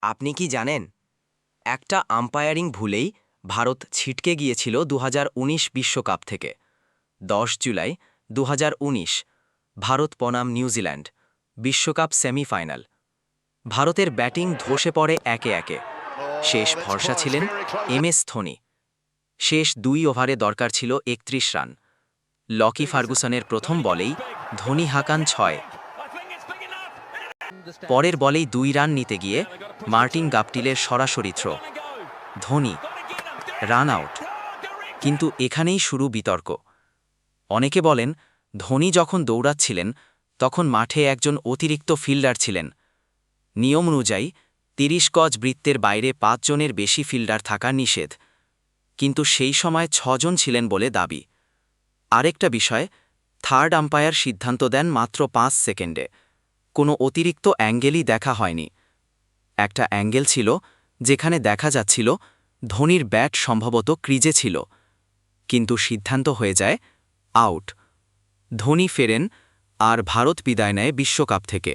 আপনি কি জানেন একটা আম্পায়ারিং ভুলেই ভারত ছিটকে গিয়েছিল ২০১৯ বিশ্বকাপ থেকে। ১০ জুলাই ২০১৯ ভারত বনাম নিউজিল্যান্ড বিশ্বকাপ সেমিফাইনাল। ভারতের ব্যাটিং ধসে পড়ে একে একে। শেষ Oh, that's ভরসা close, ছিলেন very close. এমএস ধোনি। শেষ ২ ওভারে দরকার ছিল ৩১ রান। লকি ফার্গুসনের প্রথম বলেই ধোনি হাঁকান ৬। পরের বলেই ২ রান নিতে গিয়ে মার্টিন গাপটিলের সরাসরি থ্রো, ধোনি রান আউট। কিন্তু এখানেই শুরু বিতর্ক। অনেকে বলেন ধোনি যখন দৌড়াচ্ছিলেন তখন মাঠে একজন অতিরিক্ত ফিল্ডার ছিলেন। নিয়ম অনুযায়ী ৩০ গজ বৃত্তের বাইরে ৫ জনের বেশি ফিল্ডার থাকা নিষেধ, কিন্তু সেই সময় ৬ জন ছিলেন বলে দাবি। আরেকটা বিষয়, থার্ড আম্পায়ার সিদ্ধান্ত দেন মাত্র ৫ সেকেন্ডে। কোনো অতিরিক্ত অ্যাঙ্গেলই দেখা হয়নি। একটা অ্যাঙ্গেল ছিল যেখানে দেখা যাচ্ছিল ধোনির ব্যাট সম্ভবত ক্রিজে ছিল, কিন্তু সিদ্ধান্ত হয়ে যায় আউট। ধোনি ফেরেন আর ভারত বিদায় নেয় বিশ্বকাপ থেকে।